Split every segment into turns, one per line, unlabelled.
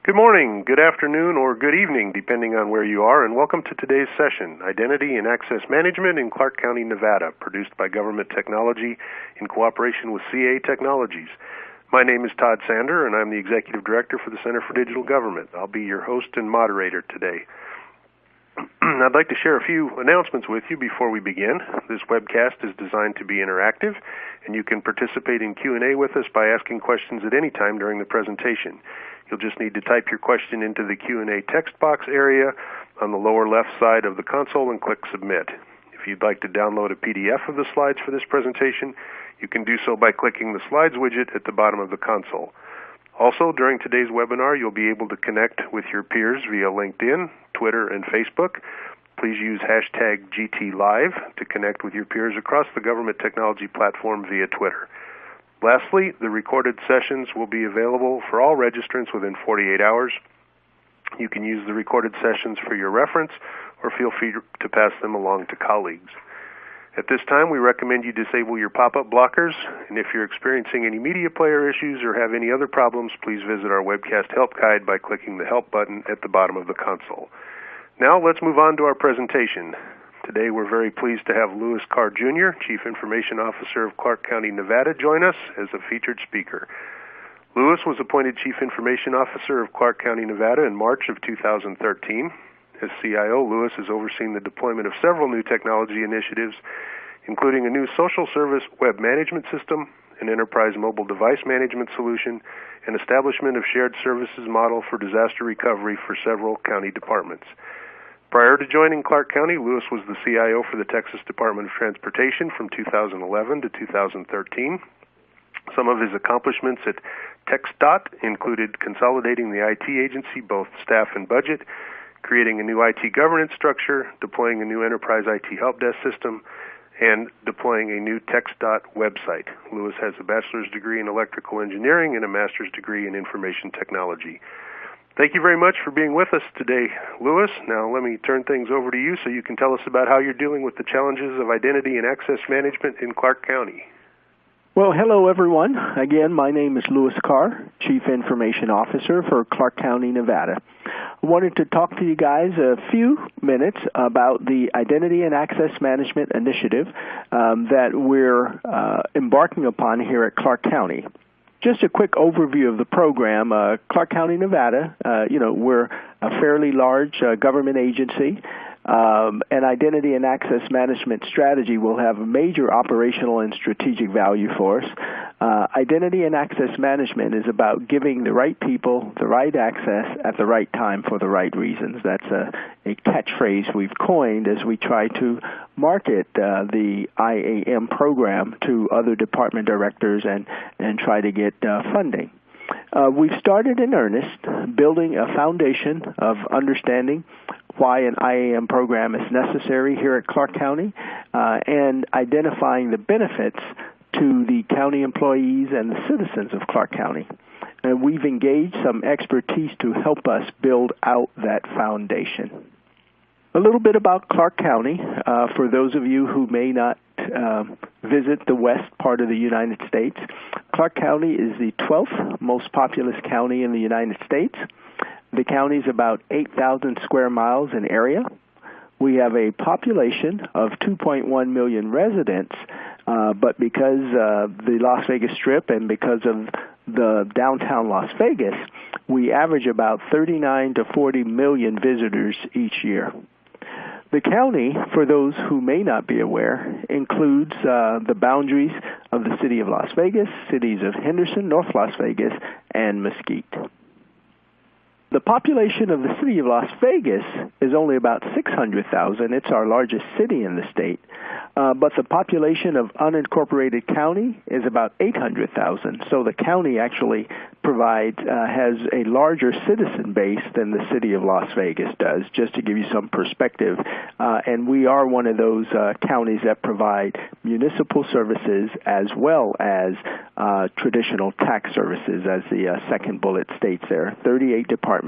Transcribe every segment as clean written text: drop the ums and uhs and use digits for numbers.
Good morning, good afternoon, or good evening, depending on where you are, and welcome to today's session, Identity and Access Management in Clark County, Nevada, produced by Government Technology in cooperation with CA Technologies. My name is Todd Sander, and I'm the Executive Director for the Center for Digital Government. I'll be your host and moderator today. I'd like to share a few announcements with you before we begin. This webcast is designed to be interactive, and you can participate in Q&A with us by asking questions at any time during the presentation. You'll just need to type your question into the Q&A text box area on the lower left side of the console and click Submit. If you'd like to download a PDF of the slides for this presentation, you can do so by clicking the Slides widget at the bottom of the console. Also, during today's webinar, you'll be able to connect with your peers via LinkedIn, Twitter, and Facebook. Please use hashtag GTLive to connect with your peers across the Government Technology platform via Twitter. Lastly, the recorded sessions will be available for all registrants within 48 hours. You can use the recorded sessions for your reference or feel free to pass them along to colleagues. At this time, we recommend you disable your pop-up blockers, and if you're experiencing any media player issues or have any other problems, please visit our webcast help guide by clicking the Help button at the bottom of the console. Now, let's move on to our presentation. Today, we're very pleased to have Louis Carr, Jr., Chief Information Officer of Clark County, Nevada, join us as a featured speaker. Louis was appointed Chief Information Officer of Clark County, Nevada in March of 2013. As CIO, Louis has overseen the deployment of several new technology initiatives, including a new social service web management system, an enterprise mobile device management solution, and establishment of shared services model for disaster recovery for several county departments. Prior to joining Clark County, Louis was the CIO for the Texas Department of Transportation from 2011 to 2013. Some of his accomplishments at TxDOT included consolidating the IT agency, both staff and budget, creating a new IT governance structure, deploying a new enterprise IT help desk system, and deploying a new TxDOT website. Louis has a bachelor's degree in electrical engineering and a master's degree in information technology. Thank you very much for being with us today, Louis. Now let me turn things over to you so you can tell us about how you're dealing with the challenges of identity and access management in Clark County.
Well, hello, everyone. Again, my name is Louis Carr, Chief Information Officer for Clark County, Nevada. I wanted to talk to you guys a few minutes about the Identity and Access Management Initiative that we're embarking upon here at Clark County. Just a quick overview of the program. Clark County, Nevada, we're a fairly large government agency. And identity and access management strategy will have a major operational and strategic value for us. Identity and access management is about giving the right people the right access at the right time for the right reasons. That's a catchphrase we've coined as we try to market the IAM program to other department directors and try to get funding. We've started in earnest building a foundation of understanding why an IAM program is necessary here at Clark County and identifying the benefits to the county employees and the citizens of Clark County. And we've engaged some expertise to help us build out that foundation. A little bit about Clark County for those of you who may not visit the west part of the United States. Clark County is the 12th most populous county in the United States. The county is about 8,000 square miles in area. We have a population of 2.1 million residents, but because the Las Vegas Strip and because of the downtown Las Vegas, we average about 39 to 40 million visitors each year. The county, for those who may not be aware, includes the boundaries of the city of Las Vegas, cities of Henderson, North Las Vegas, and Mesquite. The population of the city of Las Vegas is only about 600,000. It's our largest city in the state. But the population of unincorporated county is about 800,000. So the county actually has a larger citizen base than the city of Las Vegas does, just to give you some perspective. And we are one of those counties that provide municipal services as well as traditional tax services, as the second bullet states there. 38 departments.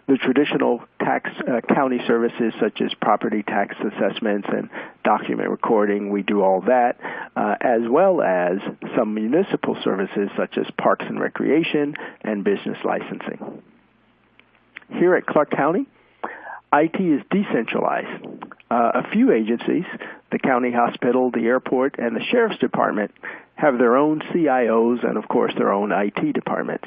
The traditional tax county services such as property tax assessments and document recording, we do all that, as well as some municipal services such as parks and recreation and business licensing. Here at Clark County, IT is decentralized. A few agencies, the county hospital, the airport, and the sheriff's department, have their own CIOs and, of course, their own IT departments.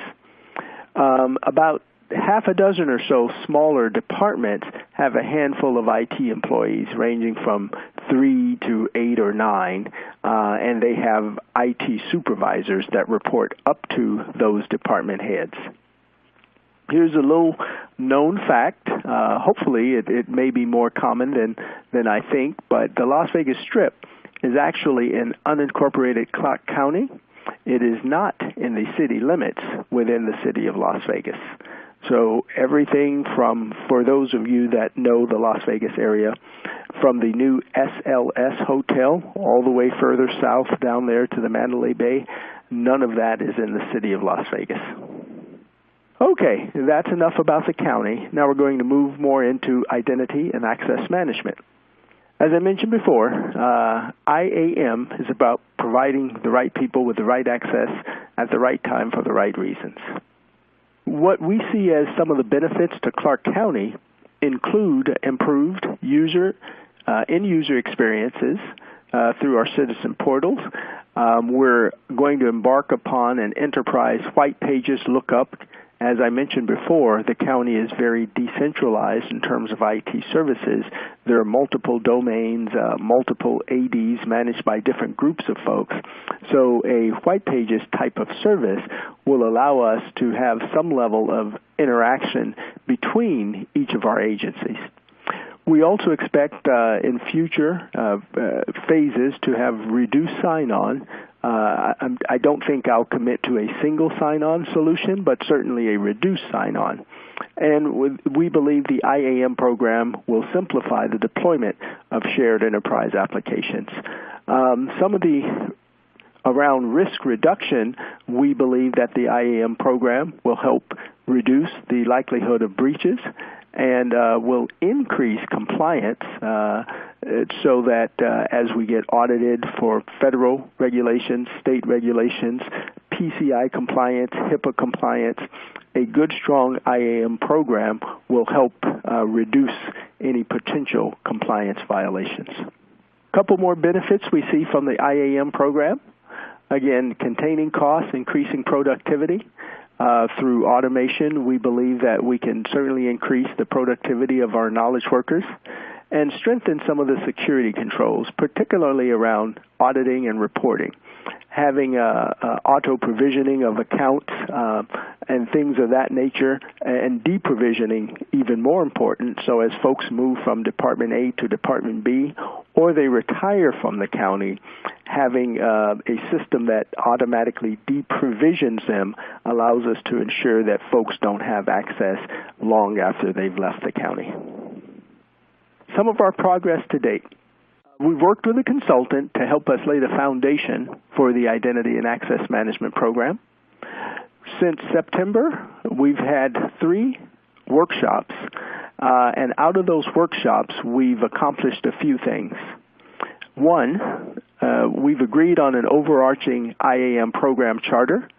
About half a dozen or so smaller departments have a handful of IT employees, ranging from 3 to 8 or 9, and they have IT supervisors that report up to those department heads. Here's a little known fact. Hopefully it may be more common than I think, but the Las Vegas Strip is actually in unincorporated Clark County. It is not in the city limits within the city of Las Vegas. So everything from, for those of you that know the Las Vegas area, from the new SLS Hotel all the way further south down there to the Mandalay Bay, none of that is in the city of Las Vegas. Okay, that's enough about the county. Now we're going to move more into identity and access management. As I mentioned before, IAM is about providing the right people with the right access at the right time for the right reasons. What we see as some of the benefits to Clark County include improved end-user experiences through our citizen portals. We're going to embark upon an enterprise white pages lookup. As I mentioned before, the county is very decentralized in terms of IT services. There are multiple domains, multiple ADs managed by different groups of folks. So a white pages type of service will allow us to have some level of interaction between each of our agencies. We also expect in future phases to have reduced sign-on. I don't think I'll commit to a single sign-on solution, but certainly a reduced sign-on. And we believe the IAM program will simplify the deployment of shared enterprise applications. Some of the around risk reduction, we believe that the IAM program will help reduce the likelihood of breaches and will increase compliance so that as we get audited for federal regulations, state regulations, PCI compliance, HIPAA compliance, a good, strong IAM program will help reduce any potential compliance violations. A couple more benefits we see from the IAM program. Again, containing costs, increasing productivity. Through automation, we believe that we can certainly increase the productivity of our knowledge workers and strengthen some of the security controls, particularly around auditing and reporting. Having auto-provisioning of accounts and things of that nature, and deprovisioning even more important, so as folks move from Department A to Department B, or they retire from the county, having a system that automatically deprovisions them allows us to ensure that folks don't have access long after they've left the county. Some of our progress to date. We've worked with a consultant to help us lay the foundation for the Identity and Access Management program. Since September, we've had 3 workshops, and out of those workshops, we've accomplished a few things. One, we've agreed on an overarching IAM program charter,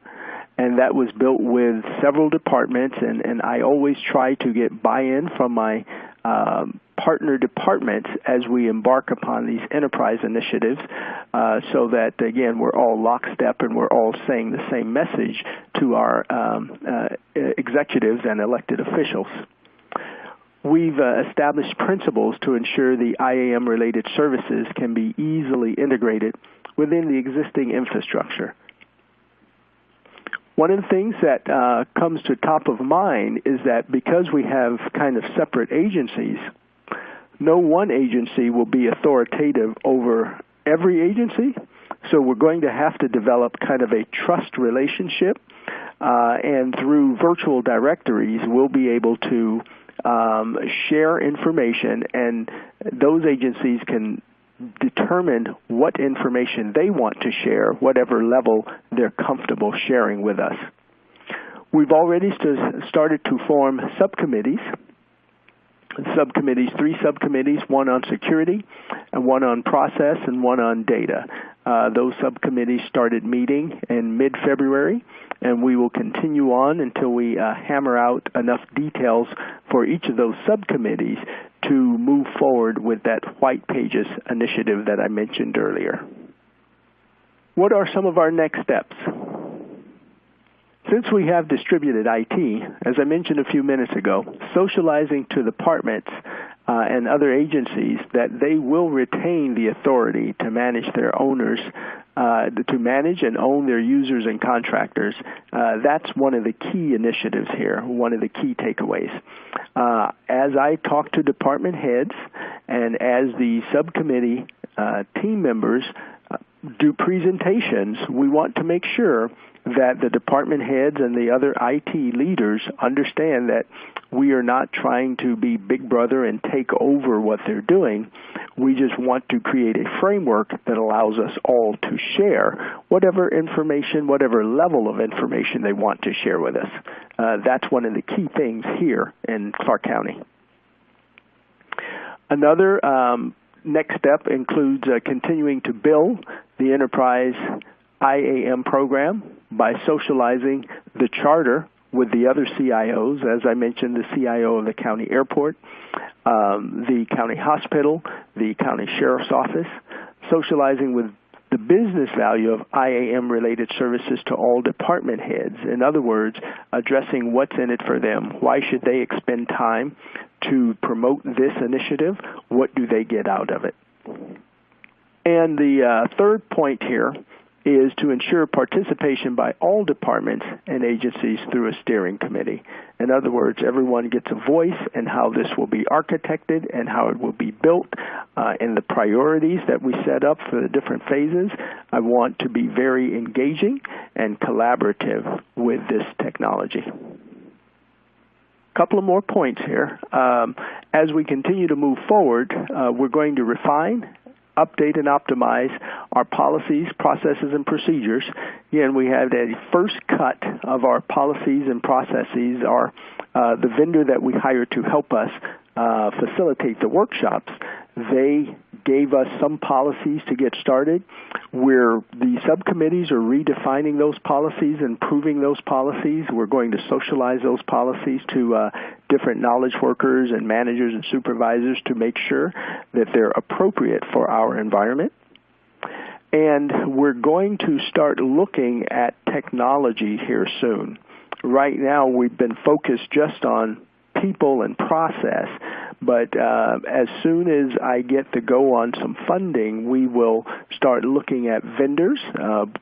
and that was built with several departments, and I always try to get buy-in from my partner departments as we embark upon these enterprise initiatives so that, again, we're all lockstep and we're all saying the same message to our executives and elected officials. We've established principles to ensure the IAM-related services can be easily integrated within the existing infrastructure. One of the things that comes to top of mind is that because we have kind of separate agencies, no one agency will be authoritative over every agency, so we're going to have to develop kind of a trust relationship, and through virtual directories, we'll be able to share information, and those agencies can determine what information they want to share, whatever level they're comfortable sharing with us. We've already started to form subcommittees. 3 subcommittees, one on security, and one on process, and one on data. Those subcommittees started meeting in mid-February, and we will continue on until we hammer out enough details for each of those subcommittees to move forward with that White Pages initiative that I mentioned earlier. What are some of our next steps? Since we have distributed IT, as I mentioned a few minutes ago, socializing to departments and other agencies that they will retain the authority to manage their owners, to manage and own their users and contractors. That's one of the key initiatives here, one of the key takeaways. As I talk to department heads and as the subcommittee team members do presentations, we want to make sure that the department heads and the other IT leaders understand that we are not trying to be big brother and take over what they're doing. We just want to create a framework that allows us all to share whatever information, whatever level of information they want to share with us. That's one of the key things here in Clark County. Another next step includes continuing to build the enterprise IAM program by socializing the charter with the other CIOs, as I mentioned, the CIO of the county airport, the county hospital, the county sheriff's office, socializing with the business value of IAM-related services to all department heads. In other words, addressing what's in it for them. Why should they expend time to promote this initiative? What do they get out of it? And the third point here is to ensure participation by all departments and agencies through a steering committee. In other words, everyone gets a voice in how this will be architected and how it will be built, and the priorities that we set up for the different phases. I want to be very engaging and collaborative with this technology. Couple of more points here. As we continue to move forward, we're going to refine, update, and optimize our policies, processes, and procedures. Again, we had a first cut of our policies and processes. The vendor that we hired to help us facilitate the workshops, they gave us some policies to get started, where the subcommittees are redefining those policies, improving those policies. We're going to socialize those policies to different knowledge workers and managers and supervisors to make sure that they're appropriate for our environment. And we're going to start looking at technology here soon. Right now, we've been focused just on people and process, but as soon as I get to go on some funding, we will start looking at vendors,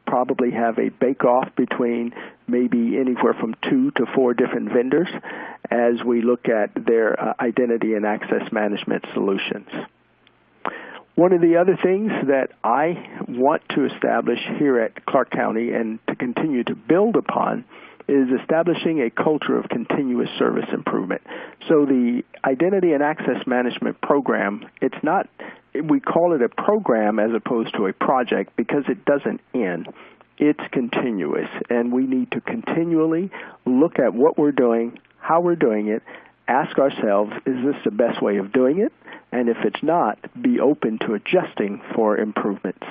probably have a bake-off between maybe anywhere from 2 to 4 different vendors as we look at their identity and access management solutions. One of the other things that I want to establish here at Clark County and to continue to build upon is establishing a culture of continuous service improvement. So the Identity and Access Management Program, we call it a program as opposed to a project because it doesn't end. It's continuous, and we need to continually look at what we're doing, how we're doing it, ask ourselves, is this the best way of doing it? And if it's not, be open to adjusting for improvements.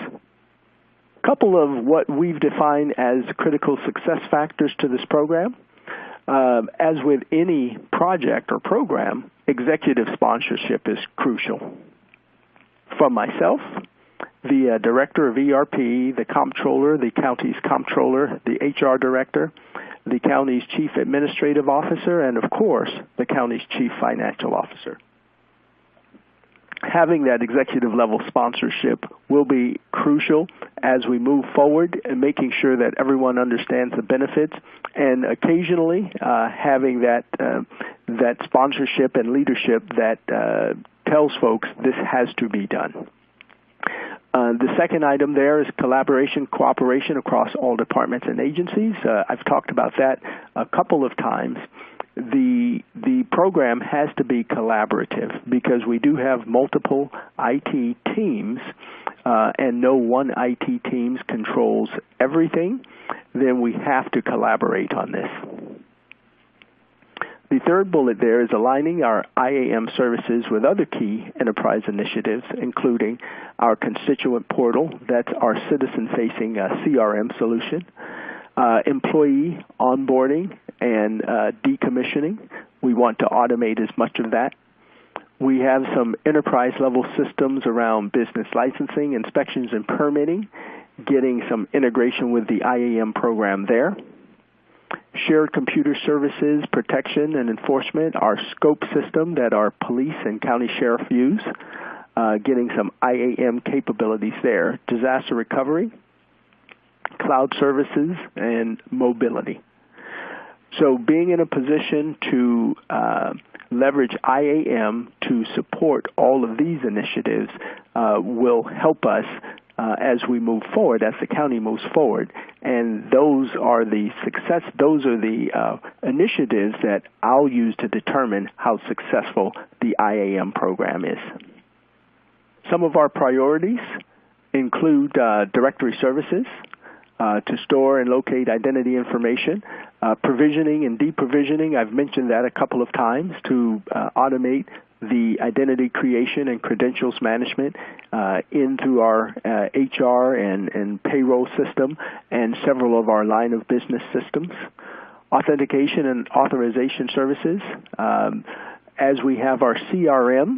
Couple of what we've defined as critical success factors to this program. As with any project or program, executive sponsorship is crucial. From myself, the director of ERP, the comptroller, the county's comptroller, the HR director, the county's chief administrative officer, and of course, the county's chief financial officer. Having that executive level sponsorship will be crucial as we move forward and making sure that everyone understands the benefits, and occasionally having that sponsorship and leadership that tells folks this has to be done. The second item there is collaboration, cooperation across all departments and agencies. I've talked about that a couple of times. The program has to be collaborative because we do have multiple IT teams, and no one IT team controls everything. Then we have to collaborate on this. The third bullet there is aligning our IAM services with other key enterprise initiatives, including our constituent portal, that's our citizen-facing CRM solution, employee onboarding and decommissioning. We want to automate as much of that. We have some enterprise-level systems around business licensing, inspections, and permitting, getting some integration with the IAM program there. Shared computer services, protection, and enforcement, our scope system that our police and county sheriff use, getting some IAM capabilities there. Disaster recovery, cloud services, and mobility. So being in a position to leverage IAM to support all of these initiatives will help us as we move forward, as the county moves forward. And those are the initiatives that I'll use to determine how successful the IAM program is. Some of our priorities include directory services, to store and locate identity information, provisioning and deprovisioning. I've mentioned that a couple of times to automate the identity creation and credentials management in through our HR and payroll system and several of our line of business systems. Authentication and authorization services. As we have our CRM,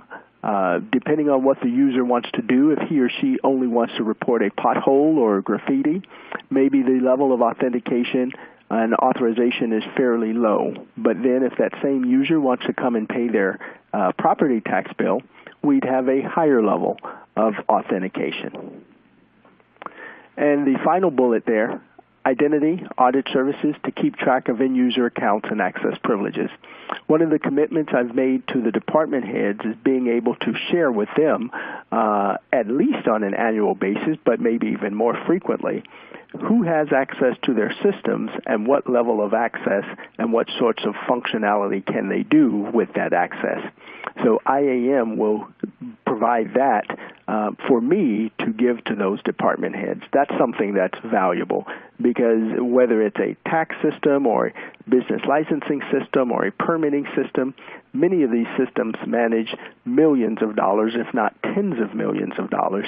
depending on what the user wants to do, if he or she only wants to report a pothole or graffiti, maybe the level of authentication and authorization is fairly low. But then if that same user wants to come and pay their property tax bill, we'd have a higher level of authentication. And the final bullet there, identity audit services to keep track of end-user accounts and access privileges. One of the commitments I've made to the department heads is being able to share with them, at least on an annual basis, but maybe even more frequently, who has access to their systems and what level of access and what sorts of functionality can they do with that access. So IAM will provide that for me to give to those department heads. That's something that's valuable because whether it's a tax system or a business licensing system or a permitting system, many of these systems manage millions of dollars, if not tens of millions of dollars.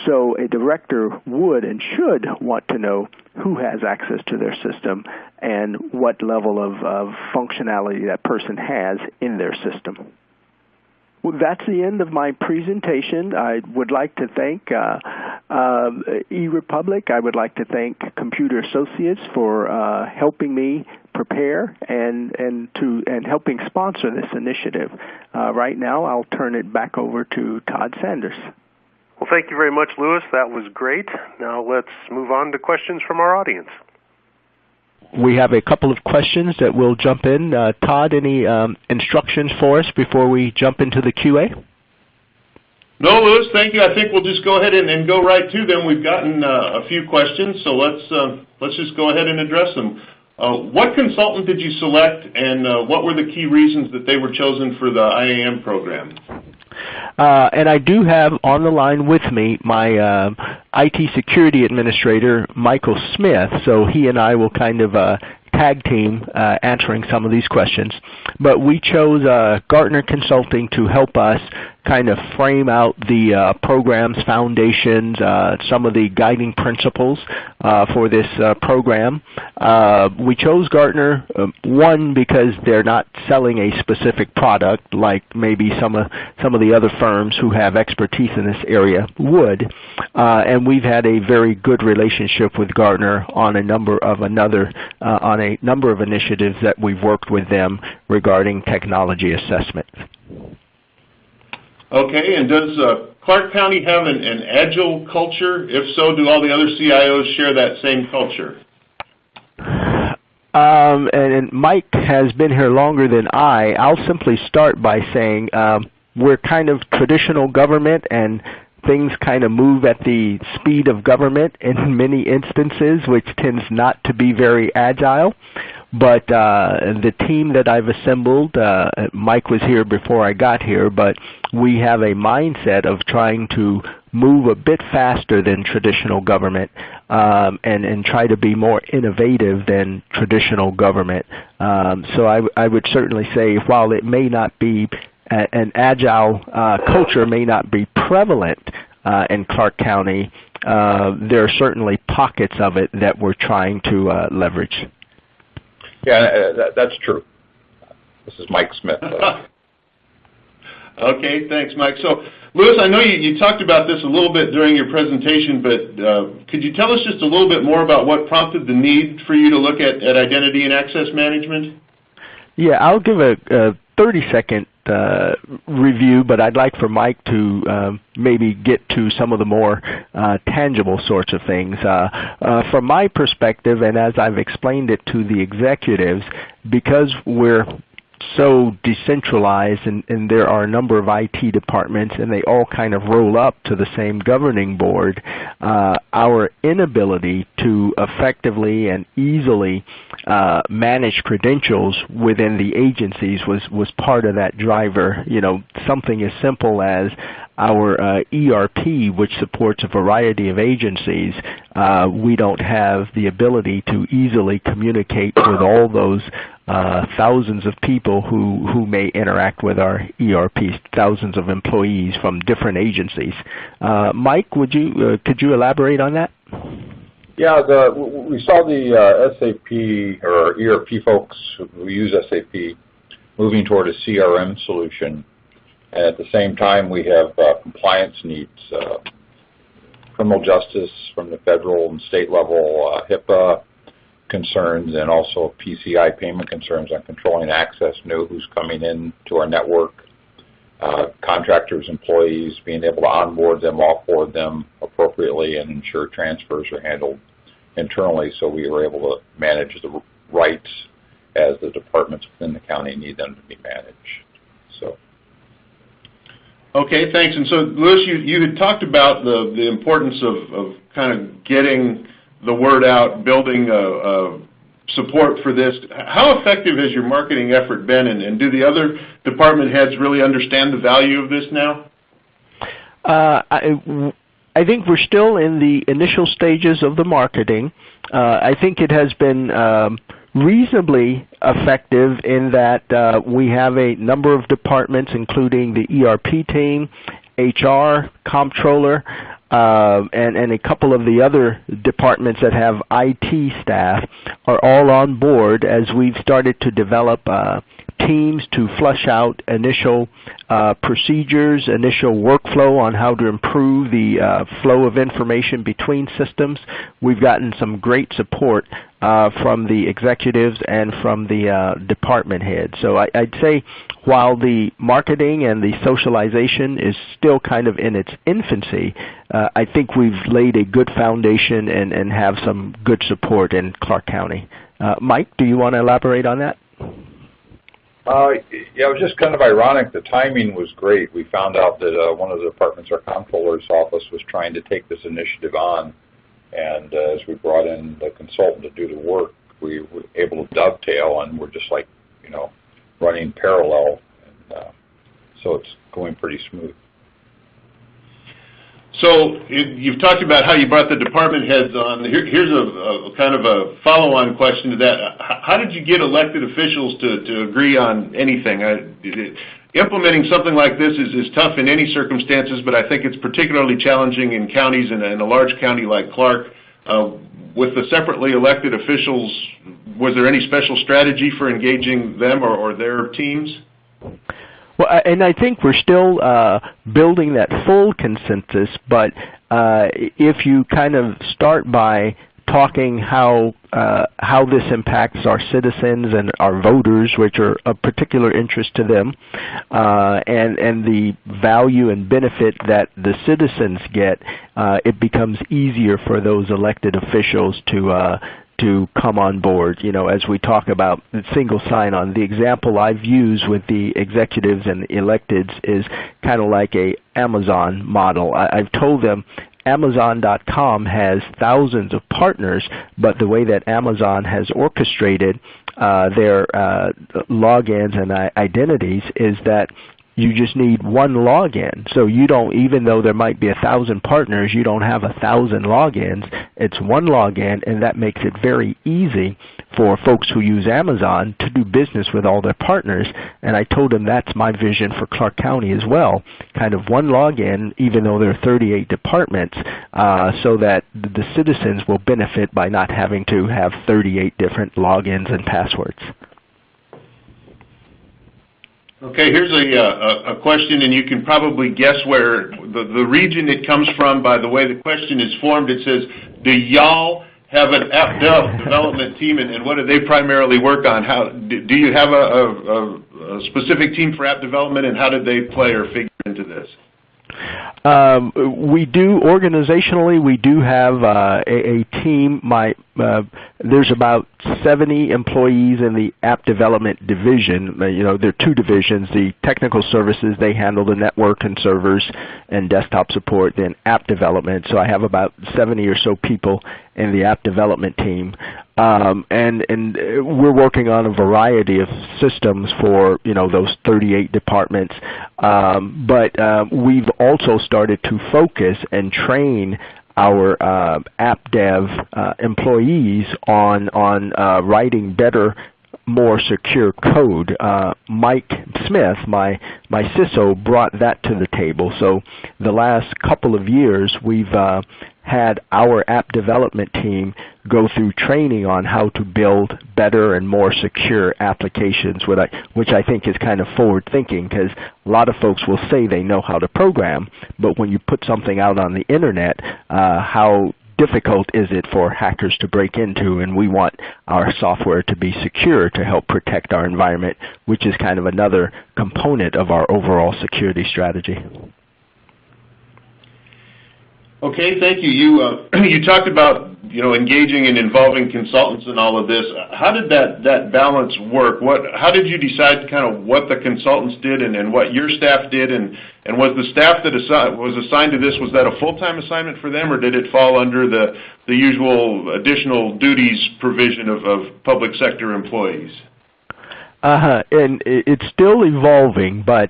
So a director would and should want to know who has access to their system and what level of functionality that person has in their system. Well, that's the end of my presentation. I would like to thank eRepublic. I would like to thank Computer Associates for helping me prepare and helping sponsor this initiative. Right now, I'll turn it back over to Todd Sanders.
Well, thank you very much, Louis. That was great. Now let's move on to questions from our audience.
We have a couple of questions that we'll jump in. Todd, any instructions for us before we jump into the QA?
No, Louis, thank you. I think we'll just go ahead and go right to them. We've gotten a few questions, so let's just go ahead and address them. What consultant did you select, and what were the key reasons that they were chosen for the IAM program?
And I do have on the line with me my IT security administrator, Michael Smith, so he and I will kind of tag team answering some of these questions. But we chose Gartner Consulting to help us kind of frame out the program's foundations, some of the guiding principles for this program. We chose Gartner, one, because they're not selling a specific product like maybe some of the other firms who have expertise in this area would. And we've had a very good relationship with Gartner on a number of initiatives that we've worked with them regarding technology assessment.
Okay, and does Clark County have an Agile culture? If so, do all the other CIOs share that same culture?
And Mike has been here longer than I. I'll simply start by saying we're kind of traditional government, and things kind of move at the speed of government in many instances, which tends not to be very agile. but the team that I've assembled, Mike was here before I got here, but we have a mindset of trying to move a bit faster than traditional government and try to be more innovative than traditional government. So I would certainly say while it may not be an agile culture may not be prevalent in Clark County, there are certainly pockets of it that we're trying to leverage.
Yeah, that's true. This is Mike Smith.
Okay, thanks, Mike. So, Louis, I know you talked about this a little bit during your presentation, but could you tell us just a little bit more about what prompted the need for you to look at identity and access management?
Yeah, I'll give a 30-second review, but I'd like for Mike to maybe get to some of the more tangible sorts of things. From my perspective, and as I've explained it to the executives, because we're so decentralized and there are a number of IT departments and they all kind of roll up to the same governing board, our inability to effectively and easily manage credentials within the agencies was part of that driver. You know, something as simple as our ERP, which supports a variety of agencies, we don't have the ability to easily communicate with all those thousands of people who may interact with our ERP, thousands of employees from different agencies. Mike, could you elaborate on that?
Yeah, we saw the SAP or ERP folks who use SAP moving toward a CRM solution. And at the same time, we have compliance needs, criminal justice from the federal and state level, HIPAA concerns, and also PCI payment concerns on controlling access, know who's coming in to our network, contractors, employees, being able to onboard them, offboard them appropriately, and ensure transfers are handled internally so we were able to manage the rights as the departments within the county need them to be managed. So.
Okay, thanks. And so, Louis, you had talked about the importance of kind of getting the word out, building support for this. How effective has your marketing effort been, and do the other department heads really understand the value of this now?
I think we're still in the initial stages of the marketing. I think it has been reasonably effective in that we have a number of departments, including the ERP team, HR, comptroller, and a couple of the other departments that have IT staff are all on board as we've started to develop teams to flush out initial procedures, initial workflow on how to improve the flow of information between systems. We've gotten some great support from the executives and from the department heads. So I'd say while the marketing and the socialization is still kind of in its infancy, I think we've laid a good foundation and have some good support in Clark County. Mike, do you want to elaborate on that?
Yeah, it was just kind of ironic. The timing was great. We found out that one of the departments, our comptroller's office, was trying to take this initiative on, and as we brought in the consultant to do the work, we were able to dovetail, and we're just like, running parallel, and so it's going pretty smooth.
So you've talked about how you brought the department heads on. Here's a kind of a follow-on question to that. How did you get elected officials to agree on anything? Implementing something like this is tough in any circumstances, but I think it's particularly challenging in counties and in a large county like Clark. With the separately elected officials, was there any special strategy for engaging them or their teams?
Well, and I think we're still building that full consensus, but if you kind of start by talking how this impacts our citizens and our voters, which are of particular interest to them, and the value and benefit that the citizens get, it becomes easier for those elected officials to come on board. As we talk about single sign-on, the example I've used with the executives and the electeds is kind of like a Amazon model. I've told them Amazon.com has thousands of partners, but the way that Amazon has orchestrated their logins and identities is that you just need one login. So you don't, even though there might be 1,000 partners, you don't have 1,000 logins. It's one login, and that makes it very easy for folks who use Amazon to do business with all their partners. And I told them that's my vision for Clark County as well, kind of one login, even though there are 38 departments, so that the citizens will benefit by not having to have 38 different logins and passwords.
Okay, here's a question, and you can probably guess where the region it comes from by the way the question is formed. It says, do y'all have an app development team, and what do they primarily work on? How do you have a specific team for app development, and how did they play or figure into this?
We do, organizationally, we do have a team. There's about 70 employees in the app development division. There are two divisions. The technical services, they handle the network and servers and desktop support, then app development. So I have about 70 or so people in the app development team. And we're working on a variety of systems for those 38 departments. But we've also started to focus and train our app dev employees on writing better, more secure code. Mike Smith, my CISO, brought that to the table. So the last couple of years, we've had our app development team go through training on how to build better and more secure applications, which I think is kind of forward-thinking, because a lot of folks will say they know how to program, but when you put something out on the Internet, how difficult is it for hackers to break into? And we want our software to be secure to help protect our environment, which is kind of another component of our overall security strategy.
Okay, thank you. You talked about engaging and involving consultants in all of this. How did that balance work? How did you decide kind of what the consultants did and what your staff did? And was the staff that was assigned to this, was that a full-time assignment for them, or did it fall under the usual additional duties provision of public sector employees?
And it's still evolving, but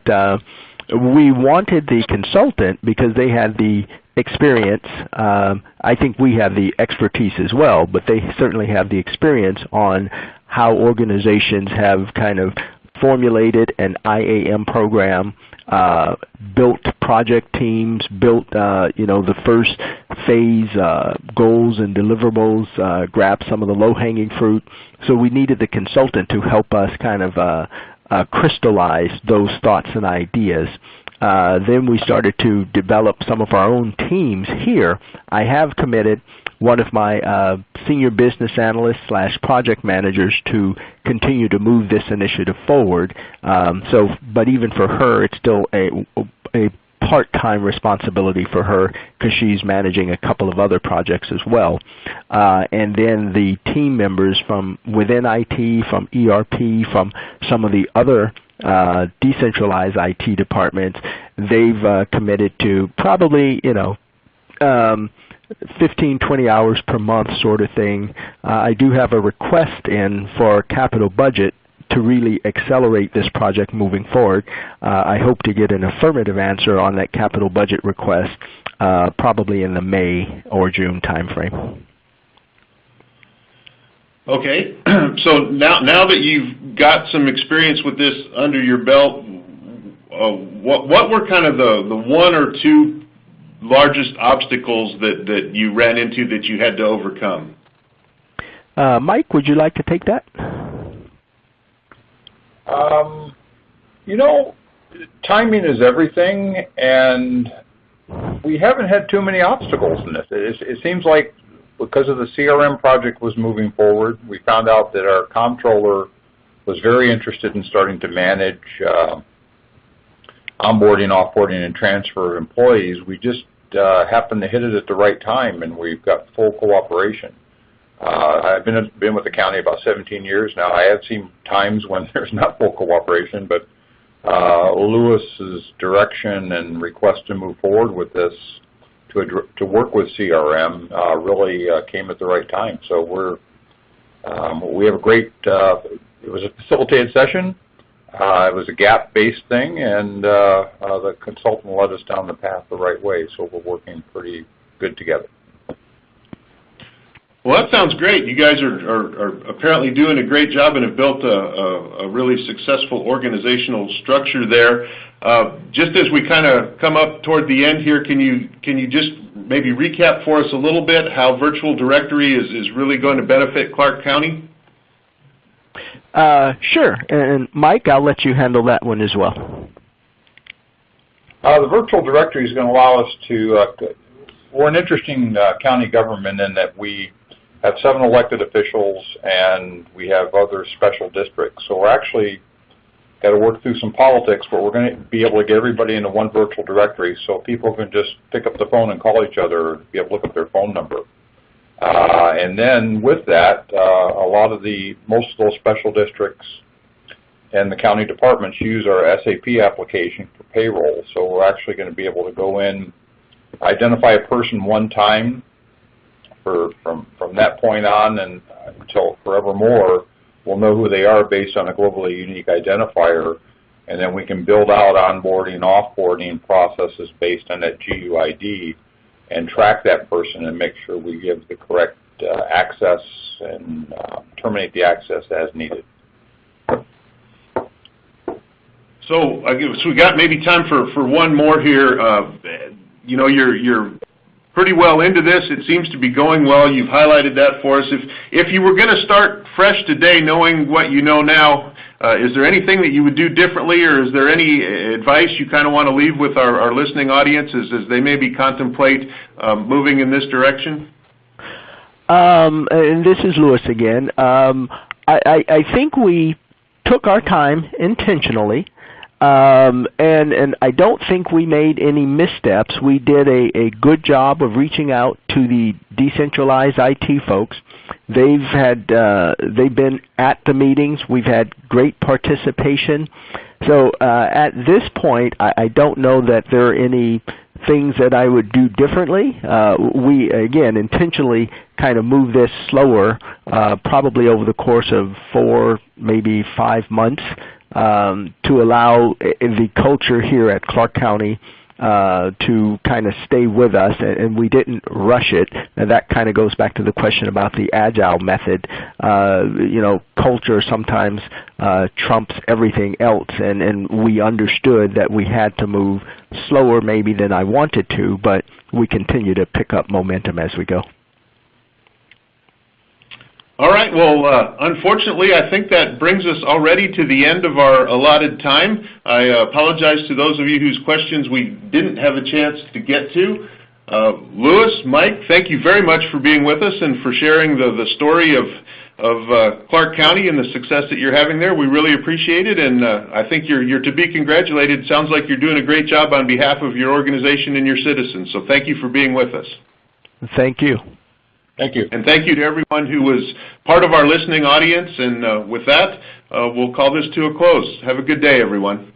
we wanted the consultant because they had the experience. I think we have the expertise as well, but they certainly have the experience on how organizations have kind of formulated an IAM program, built project teams, built the first phase goals and deliverables, grabbed some of the low-hanging fruit. So we needed the consultant to help us kind of crystallize those thoughts and ideas. Then we started to develop some of our own teams here. I have committed one of my senior business analysts / project managers to continue to move this initiative forward. But even for her, it's still a part-time responsibility for her because she's managing a couple of other projects as well. And then the team members from within IT, from ERP, from some of the other decentralized IT departments, they've committed to probably 15, 20 hours per month sort of thing. I do have a request in for a capital budget to really accelerate this project moving forward. I hope to get an affirmative answer on that capital budget request probably in the May or June timeframe. Okay,
so now that you've got some experience with this under your belt, what were kind of the one or two largest obstacles that you ran into that you had to overcome?
Mike, would you like to take that?
Timing is everything, and we haven't had too many obstacles in this. It seems like because of the CRM project was moving forward, we found out that our comptroller was very interested in starting to manage onboarding, offboarding, and transfer of employees. We just happened to hit it at the right time, and we've got full cooperation. I've been with the county about 17 years now. I have seen times when there's not full cooperation, but Lewis's direction and request to move forward with this to work with CRM really came at the right time. So we have a great. It was a facilitated session. It was a gap-based thing, and the consultant led us down the path the right way. So we're working pretty good together.
Well, that sounds great. You guys are apparently doing a great job and have built a really successful organizational structure there. Just as we kind of come up toward the end here, can you just maybe recap for us a little bit how Virtual Directory is really going to benefit Clark County?
Sure. And Mike, I'll let you handle that one as well.
The Virtual Directory is going to allow us to, we're an interesting county government in that we have 7 elected officials and we have other special districts. So we're actually got to work through some politics, but we're going to be able to get everybody into one Virtual Directory so people can just pick up the phone and call each other or be able to look up their phone number. And then with that, most of those special districts and the county departments use our SAP application for payroll. So we're actually going to be able to go in, identify a person one time from that point on and until forevermore. We'll know who they are based on a globally unique identifier, and then we can build out onboarding and offboarding processes based on that GUID and track that person and make sure we give the correct access and terminate the access as needed.
So we got maybe time for one more here. You know, you're pretty well into this. It seems to be going well. You've highlighted that for us. If you were going to start fresh today knowing what you know now, is there anything that you would do differently, or is there any advice you kind of want to leave with our listening audience as they maybe contemplate moving in this direction?
And this is Louis again. I think we took our time intentionally. And I don't think we made any missteps. We did a good job of reaching out to the decentralized IT folks. They've been at the meetings. We've had great participation. So at this point, I don't know that there are any things that I would do differently. We, again, intentionally kind of move this slower, probably over the course of 4, maybe 5 months. To allow the culture here at Clark County to kind of stay with us, and we didn't rush it. And that kind of goes back to the question about the Agile method. You know, culture sometimes trumps everything else, and we understood that we had to move slower maybe than I wanted to, but we continue to pick up momentum as we go.
All right, well, unfortunately, I think that brings us already to the end of our allotted time. I apologize to those of you whose questions we didn't have a chance to get to. Louis, Mike, thank you very much for being with us and for sharing the story of Clark County and the success that you're having there. We really appreciate it, and I think you're to be congratulated. It sounds like you're doing a great job on behalf of your organization and your citizens, so thank you for being with us.
Thank you.
Thank you.
And thank you to everyone who was part of our listening audience. And with that, we'll call this to a close. Have a good day, everyone.